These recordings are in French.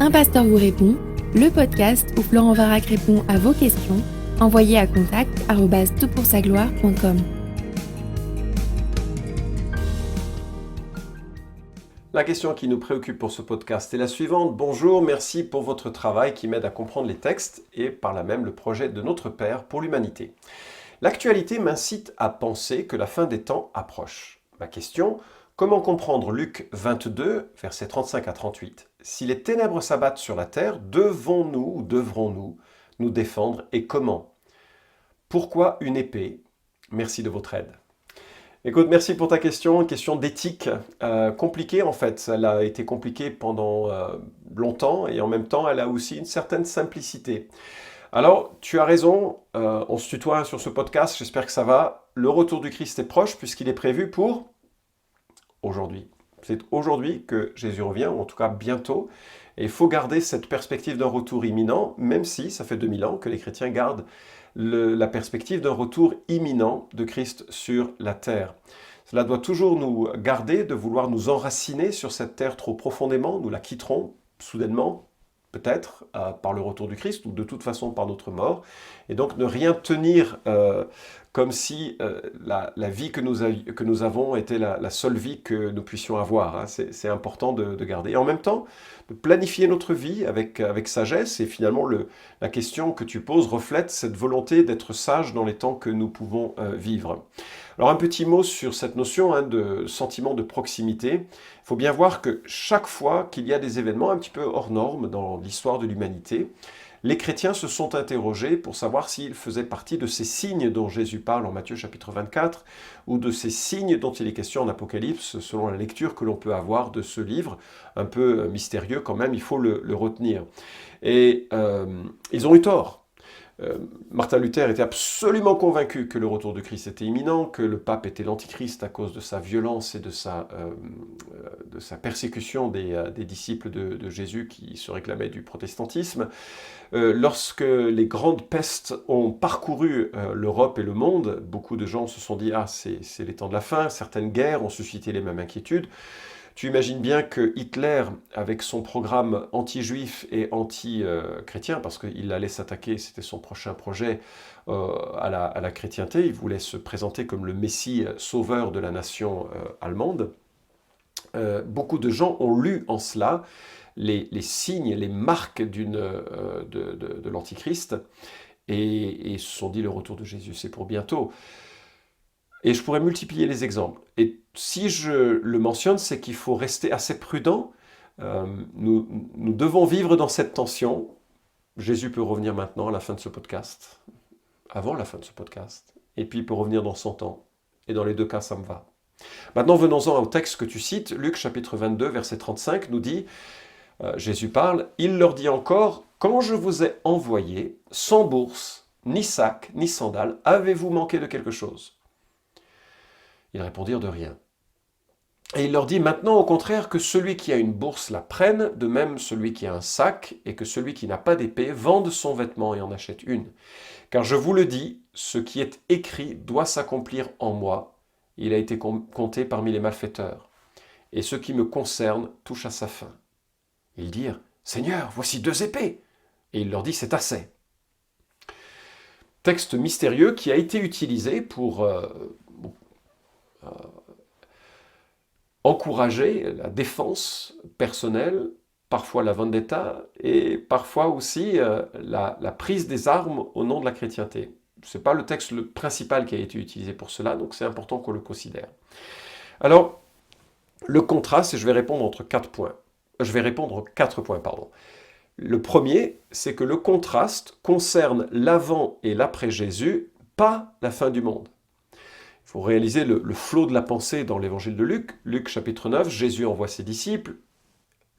Un pasteur vous répond, le podcast où Florent Varac répond à vos questions, envoyez à contact@toutpoursagloire.com. La question qui nous préoccupe pour ce podcast est la suivante. Bonjour, merci pour votre travail qui m'aide à comprendre les textes et par là même le projet de notre Père pour l'humanité. L'actualité m'incite à penser que la fin des temps approche. Ma question, comment comprendre Luc 22, versets 35 à 38 ? Si les ténèbres s'abattent sur la terre, devons-nous ou devrons-nous nous défendre et comment ? Pourquoi une épée ? Merci de votre aide. Écoute, merci pour ta question, une question d'éthique compliquée en fait. Elle a été compliquée pendant longtemps et en même temps elle a aussi une certaine simplicité. Alors, tu as raison, on se tutoie sur ce podcast, j'espère que ça va. Le retour du Christ est proche puisqu'il est prévu pour aujourd'hui. C'est aujourd'hui que Jésus revient, ou en tout cas bientôt. Et il faut garder cette perspective d'un retour imminent, même si ça fait 2000 ans que les chrétiens gardent la perspective d'un retour imminent de Christ sur la terre. Cela doit toujours nous garder de vouloir nous enraciner sur cette terre trop profondément. Nous la quitterons soudainement, peut-être, par le retour du Christ, ou de toute façon par notre mort. Et donc ne rien tenir comme si la vie que nous avons était la seule vie que nous puissions avoir. Hein. C'est important de garder. Et en même temps, de planifier notre vie avec sagesse. Et finalement, la question que tu poses reflète cette volonté d'être sage dans les temps que nous pouvons vivre. Alors un petit mot sur cette notion de sentiment de proximité. Il faut bien voir que chaque fois qu'il y a des événements un petit peu hors normes dans l'histoire de l'humanité, les chrétiens se sont interrogés pour savoir s'ils faisaient partie de ces signes dont Jésus parle en Matthieu chapitre 24, ou de ces signes dont il est question en Apocalypse, selon la lecture que l'on peut avoir de ce livre, un peu mystérieux quand même, il faut le retenir. Et ils ont eu tort. Martin Luther était absolument convaincu que le retour de Christ était imminent, que le pape était l'antichrist à cause de sa violence et de sa persécution des disciples de Jésus qui se réclamaient du protestantisme. Lorsque les grandes pestes ont parcouru l'Europe et le monde, beaucoup de gens se sont dit « Ah, c'est les temps de la fin », certaines guerres ont suscité les mêmes inquiétudes. Tu imagines bien que Hitler, avec son programme anti-juif et anti-chrétien, parce qu'il allait s'attaquer, c'était son prochain projet, à la chrétienté, il voulait se présenter comme le messie sauveur de la nation allemande. Beaucoup de gens ont lu en cela les signes, les marques de l'Antichrist, et se sont dit le retour de Jésus, c'est pour bientôt. Et je pourrais multiplier les exemples. Et si je le mentionne, c'est qu'il faut rester assez prudent. Nous devons vivre dans cette tension. Jésus peut revenir maintenant à la fin de ce podcast, avant la fin de ce podcast, et puis il peut revenir dans 100 ans. Et dans les deux cas, ça me va. Maintenant, venons-en au texte que tu cites. Luc chapitre 22, verset 35 nous dit, Jésus parle, « Il leur dit encore, quand je vous ai envoyé, sans bourse, ni sac, ni sandales, avez-vous manqué de quelque chose ?» Ils répondirent de rien. Et il leur dit maintenant au contraire que celui qui a une bourse la prenne, de même celui qui a un sac, et que celui qui n'a pas d'épée vende son vêtement et en achète une. Car je vous le dis, ce qui est écrit doit s'accomplir en moi. Il a été compté parmi les malfaiteurs. Et ce qui me concerne touche à sa fin. Ils dirent, Seigneur, voici 2 épées. Et il leur dit, c'est assez. Texte mystérieux qui a été utilisé pour encourager la défense personnelle, parfois la vendetta, et parfois aussi la prise des armes au nom de la chrétienté. Ce n'est pas le texte principal qui a été utilisé pour cela, donc c'est important qu'on le considère. Alors, le contraste, et je vais répondre 4 points. Le premier, c'est que le contraste concerne l'avant et l'après Jésus, pas la fin du monde. Il faut réaliser le flot de la pensée dans l'évangile de Luc. Luc chapitre 9, Jésus envoie ses disciples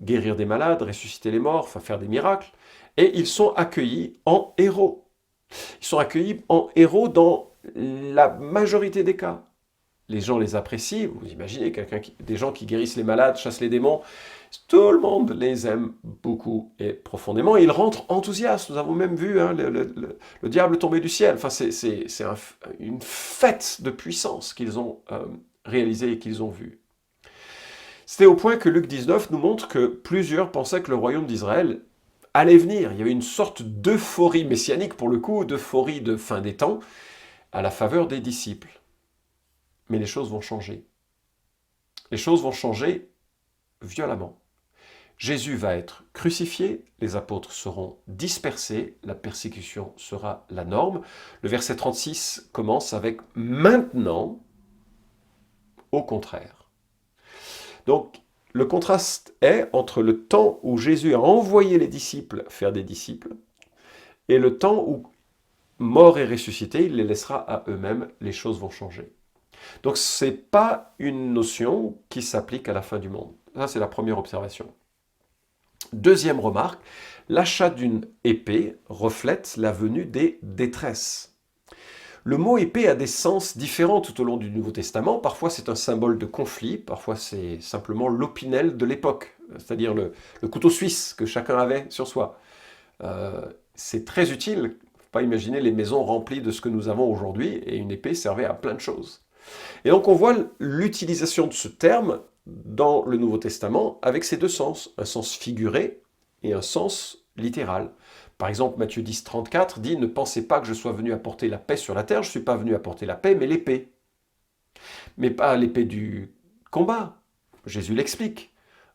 guérir des malades, ressusciter les morts, faire des miracles, et ils sont accueillis en héros. Ils sont accueillis en héros dans la majorité des cas. Les gens les apprécient, vous imaginez des gens qui guérissent les malades, chassent les démons, tout le monde les aime beaucoup et profondément, et ils rentrent enthousiastes. Nous avons même vu le diable tomber du ciel. Enfin, c'est une fête de puissance qu'ils ont réalisée et qu'ils ont vue. C'était au point que Luc 19 nous montre que plusieurs pensaient que le royaume d'Israël allait venir. Il y avait une sorte d'euphorie messianique, pour le coup, d'euphorie de fin des temps, à la faveur des disciples. Mais les choses vont changer. Les choses vont changer violemment. Jésus va être crucifié, les apôtres seront dispersés, la persécution sera la norme. Le verset 36 commence avec « maintenant », au contraire. Donc, le contraste est entre le temps où Jésus a envoyé les disciples faire des disciples et le temps où, mort et ressuscité, il les laissera à eux-mêmes, les choses vont changer. Donc, ce n'est pas une notion qui s'applique à la fin du monde. Ça, c'est la première observation. Deuxième remarque, l'achat d'une épée reflète la venue des détresses. Le mot épée a des sens différents tout au long du Nouveau Testament. Parfois c'est un symbole de conflit, parfois c'est simplement l'opinel de l'époque, c'est-à-dire le couteau suisse que chacun avait sur soi. C'est très utile, il ne faut pas imaginer les maisons remplies de ce que nous avons aujourd'hui, et une épée servait à plein de choses. Et donc on voit l'utilisation de ce terme dans le Nouveau Testament avec ces deux sens, un sens figuré et un sens littéral. Par exemple, Matthieu 10, 34 dit « Ne pensez pas que je sois venu apporter la paix sur la terre, je ne suis pas venu apporter la paix, mais l'épée. » Mais pas l'épée du combat. Jésus l'explique.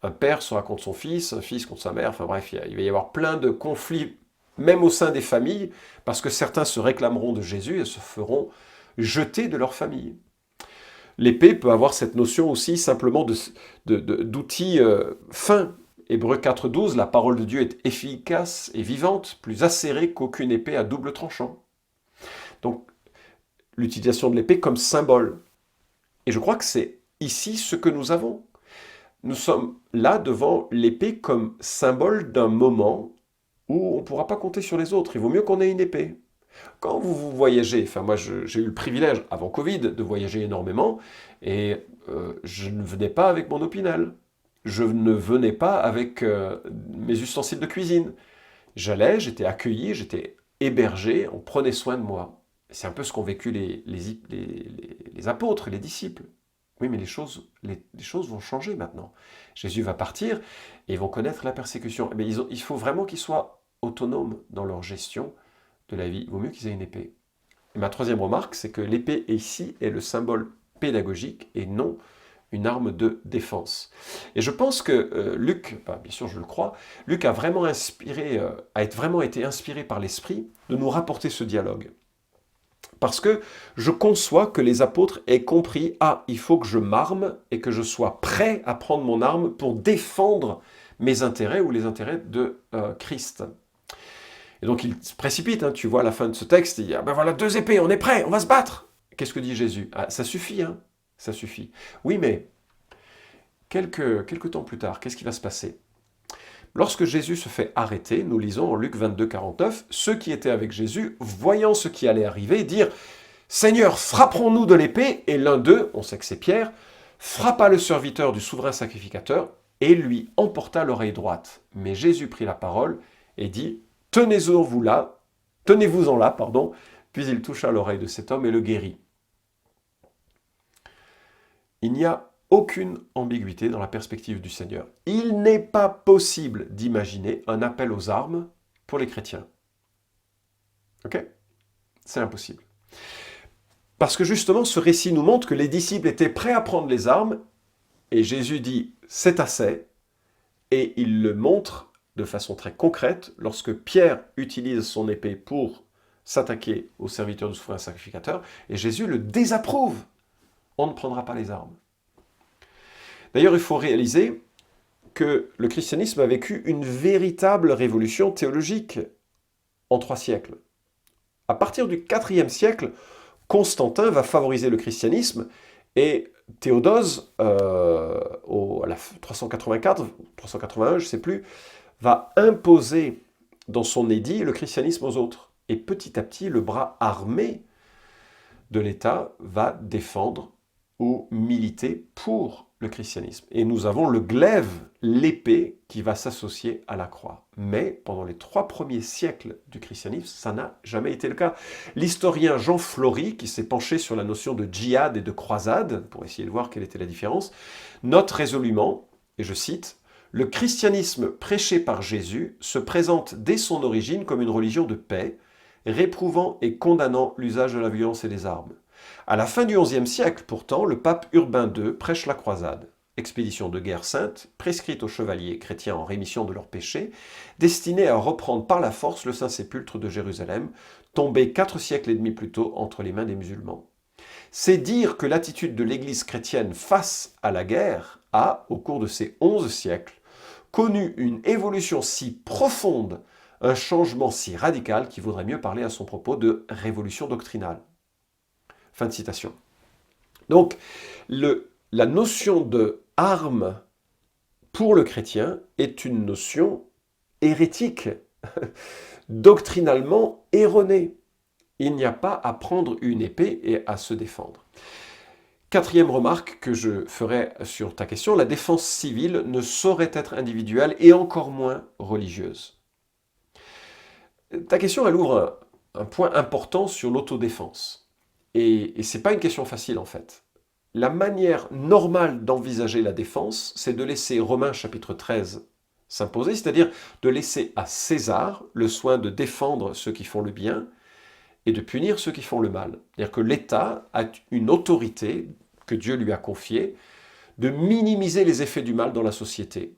Un père sera contre son fils, un fils contre sa mère, enfin bref, il va y avoir plein de conflits, même au sein des familles, parce que certains se réclameront de Jésus et se feront jeter de leur famille. L'épée peut avoir cette notion aussi simplement d'outil fin. Hébreux 4.12, la parole de Dieu est efficace et vivante, plus acérée qu'aucune épée à double tranchant. Donc, l'utilisation de l'épée comme symbole. Et je crois que c'est ici ce que nous avons. Nous sommes là devant l'épée comme symbole d'un moment où on ne pourra pas compter sur les autres. Il vaut mieux qu'on ait une épée. Quand vous voyagez, enfin moi j'ai eu le privilège, avant Covid, de voyager énormément, et je ne venais pas avec mon opinel. Je ne venais pas avec mes ustensiles de cuisine. J'allais, j'étais accueilli, j'étais hébergé, on prenait soin de moi. C'est un peu ce qu'ont vécu les apôtres, les disciples. Oui, mais les choses vont changer maintenant. Jésus va partir et ils vont connaître la persécution. Mais il faut vraiment qu'ils soient autonomes dans leur gestion de la vie. Il vaut mieux qu'ils aient une épée. Et ma troisième remarque, c'est que l'épée ici est le symbole pédagogique et non une arme de défense. Et je pense que Luc, bien sûr je le crois, Luc a vraiment été inspiré par l'Esprit de nous rapporter ce dialogue. Parce que je conçois que les apôtres aient compris, il faut que je m'arme et que je sois prêt à prendre mon arme pour défendre mes intérêts ou les intérêts de Christ. Et donc il se précipite, tu vois à la fin de ce texte, il dit, voilà 2 épées, on est prêt, on va se battre. Qu'est-ce que dit Jésus ? Ça suffit, ça suffit. Oui, mais quelques temps plus tard, qu'est-ce qui va se passer ? Lorsque Jésus se fait arrêter, nous lisons en Luc 22, 49, ceux qui étaient avec Jésus, voyant ce qui allait arriver, dirent « Seigneur, frapperons-nous de l'épée ?» Et l'un d'eux, on sait que c'est Pierre, frappa le serviteur du souverain sacrificateur et lui emporta l'oreille droite. Mais Jésus prit la parole et dit « Tenez-vous-en là, puis il toucha l'oreille de cet homme et le guérit. » Il n'y a aucune ambiguïté dans la perspective du Seigneur. Il n'est pas possible d'imaginer un appel aux armes pour les chrétiens. Ok ? C'est impossible. Parce que justement, ce récit nous montre que les disciples étaient prêts à prendre les armes, et Jésus dit « c'est assez », et il le montre de façon très concrète lorsque Pierre utilise son épée pour s'attaquer au serviteur du souverain sacrificateur, et Jésus le désapprouve. On ne prendra pas les armes. D'ailleurs, il faut réaliser que le christianisme a vécu une véritable révolution théologique en 3 siècles. À partir du 4e siècle, Constantin va favoriser le christianisme et Théodose, à la 384, 381, je ne sais plus, va imposer dans son édit le christianisme aux autres. Et petit à petit, le bras armé de l'État va défendre ou militer pour le christianisme. Et nous avons le glaive l'épée qui va s'associer à la croix. Mais pendant les 3 premiers siècles du christianisme, ça n'a jamais été le cas. L'historien Jean Flory, qui s'est penché sur la notion de djihad et de croisade, pour essayer de voir quelle était la différence, note résolument, et je cite, « Le christianisme prêché par Jésus se présente dès son origine comme une religion de paix, réprouvant et condamnant l'usage de la violence et des armes. À la fin du XIe siècle, pourtant, le pape Urbain II prêche la croisade. Expédition de guerre sainte, prescrite aux chevaliers chrétiens en rémission de leurs péchés, destinée à reprendre par la force le Saint-Sépulcre de Jérusalem, tombé 4 siècles et demi plus tôt entre les mains des musulmans. C'est dire que l'attitude de l'Église chrétienne face à la guerre a, au cours de ces 11 siècles, connu une évolution si profonde, un changement si radical qu'il vaudrait mieux parler à son propos de révolution doctrinale. » Fin de citation. Donc, la notion de arme pour le chrétien est une notion hérétique, doctrinalement erronée. Il n'y a pas à prendre une épée et à se défendre. 4e remarque que je ferai sur ta question, la défense civile ne saurait être individuelle et encore moins religieuse. Ta question, elle ouvre un point important sur l'autodéfense. Et ce n'est pas une question facile en fait. La manière normale d'envisager la défense, c'est de laisser Romains chapitre 13 s'imposer, c'est-à-dire de laisser à César le soin de défendre ceux qui font le bien et de punir ceux qui font le mal. C'est-à-dire que l'État a une autorité que Dieu lui a confiée de minimiser les effets du mal dans la société.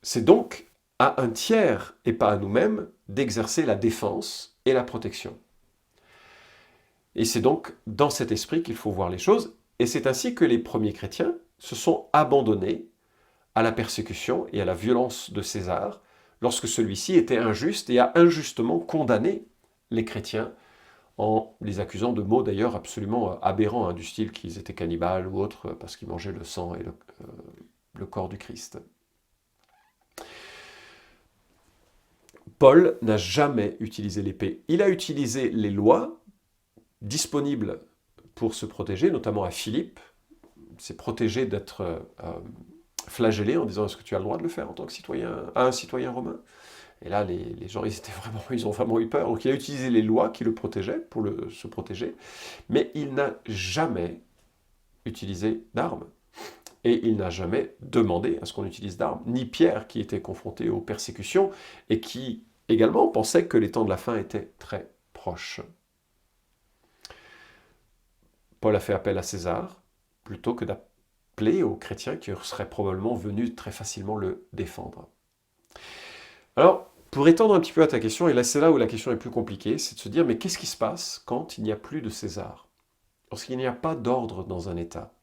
C'est donc à un tiers et pas à nous-mêmes d'exercer la défense et la protection. Et c'est donc dans cet esprit qu'il faut voir les choses, et c'est ainsi que les premiers chrétiens se sont abandonnés à la persécution et à la violence de César, lorsque celui-ci était injuste et a injustement condamné les chrétiens, en les accusant de mots d'ailleurs absolument aberrants, du style qu'ils étaient cannibales ou autres, parce qu'ils mangeaient le sang et le corps du Christ. Paul n'a jamais utilisé l'épée. Il a utilisé les lois disponibles pour se protéger, notamment à Philippe. C'est protégé d'être flagellé en disant « Est-ce que tu as le droit de le faire en tant que citoyen, un citoyen romain ?» Et là, les gens, ils ont vraiment eu peur. Donc il a utilisé les lois qui le protégeaient pour se protéger, mais il n'a jamais utilisé d'armes. Et il n'a jamais demandé à ce qu'on utilise d'armes. Ni Pierre, qui était confronté aux persécutions, et qui également pensait que les temps de la fin étaient très proches. Paul a fait appel à César, plutôt que d'appeler aux chrétiens qui seraient probablement venus très facilement le défendre. Alors, pour étendre un petit peu à ta question, et là c'est là où la question est plus compliquée, c'est de se dire, mais qu'est-ce qui se passe quand il n'y a plus de César? Lorsqu'il n'y a pas d'ordre dans un État.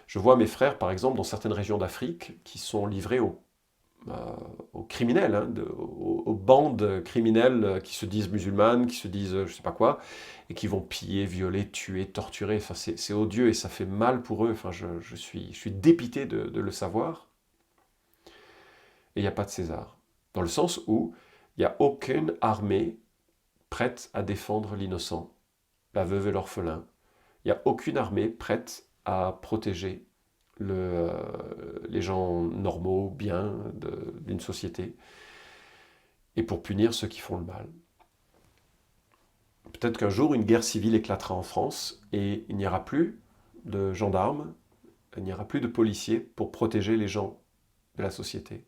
Je vois mes frères, par exemple, dans certaines régions d'Afrique, qui sont livrés aux criminels, aux bandes criminelles qui se disent musulmanes, qui se disent je ne sais pas quoi, et qui vont piller, violer, tuer, torturer. Enfin, c'est odieux et ça fait mal pour eux. Enfin, je suis dépité de le savoir. Et il n'y a pas de César. Dans le sens où il n'y a aucune armée prête à défendre l'innocent, la veuve et l'orphelin. Il n'y a aucune armée prête à protéger les gens normaux, bien, d'une société, et pour punir ceux qui font le mal. Peut-être qu'un jour, une guerre civile éclatera en France, et il n'y aura plus de gendarmes, il n'y aura plus de policiers pour protéger les gens de la société.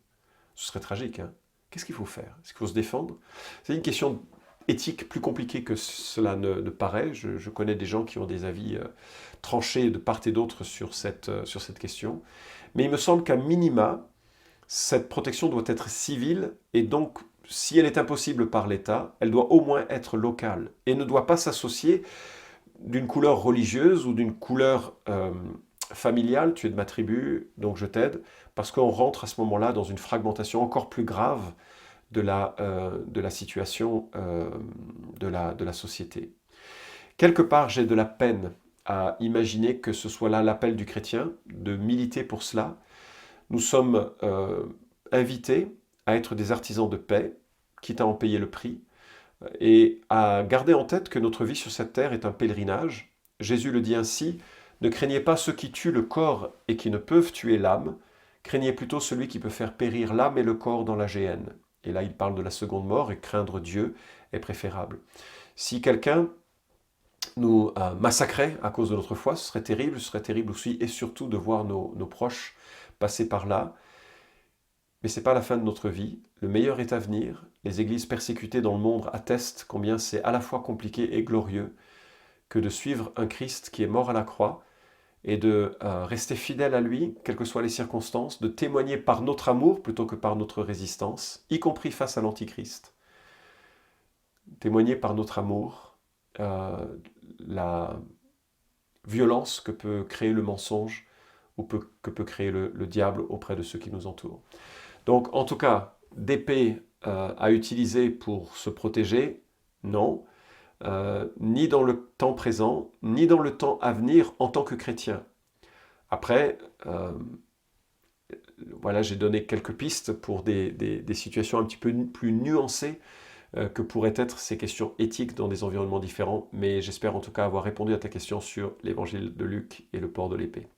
Ce serait tragique, hein? Qu'est-ce qu'il faut faire? Est-ce qu'il faut se défendre? C'est une question éthique plus compliquée que cela ne paraît. Je connais des gens qui ont des avis tranchés de part et d'autre sur cette question. Mais il me semble qu'à minima, cette protection doit être civile et donc, si elle est impossible par l'État, elle doit au moins être locale et ne doit pas s'associer d'une couleur religieuse ou d'une couleur familiale. Tu es de ma tribu, donc je t'aide, parce qu'on rentre à ce moment-là dans une fragmentation encore plus grave de la situation de la société. Quelque part, j'ai de la peine à imaginer que ce soit là l'appel du chrétien, de militer pour cela. Nous sommes invités à être des artisans de paix, quitte à en payer le prix, et à garder en tête que notre vie sur cette terre est un pèlerinage. Jésus le dit ainsi, « Ne craignez pas ceux qui tuent le corps et qui ne peuvent tuer l'âme, Craignez plutôt celui qui peut faire périr l'âme et le corps dans la géhenne. Et là, il parle de la seconde mort, et craindre Dieu est préférable. Si quelqu'un nous massacrait à cause de notre foi, ce serait terrible aussi, et surtout de voir nos proches passer par là. Mais ce n'est pas la fin de notre vie. Le meilleur est à venir. Les églises persécutées dans le monde attestent combien c'est à la fois compliqué et glorieux que de suivre un Christ qui est mort à la croix et de rester fidèle à lui, quelles que soient les circonstances, de témoigner par notre amour plutôt que par notre résistance, y compris face à l'Antichrist. Témoigner par notre amour la violence que peut créer le mensonge ou que peut créer le diable auprès de ceux qui nous entourent. Donc, en tout cas, d'épée à utiliser pour se protéger, non. Ni dans le temps présent, ni dans le temps à venir en tant que chrétien. Après, voilà, j'ai donné quelques pistes pour des situations un petit peu plus nuancées que pourraient être ces questions éthiques dans des environnements différents, mais j'espère en tout cas avoir répondu à ta question sur l'évangile de Luc et le port de l'épée.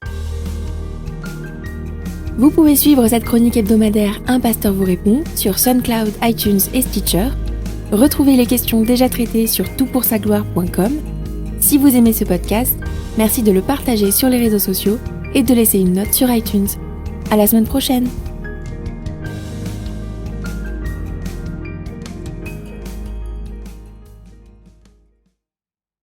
Vous pouvez suivre cette chronique hebdomadaire Un pasteur vous répond sur SoundCloud, iTunes et Stitcher. Retrouvez les questions déjà traitées sur toutpoursagloire.com. Si vous aimez ce podcast, merci de le partager sur les réseaux sociaux et de laisser une note sur iTunes. À la semaine prochaine!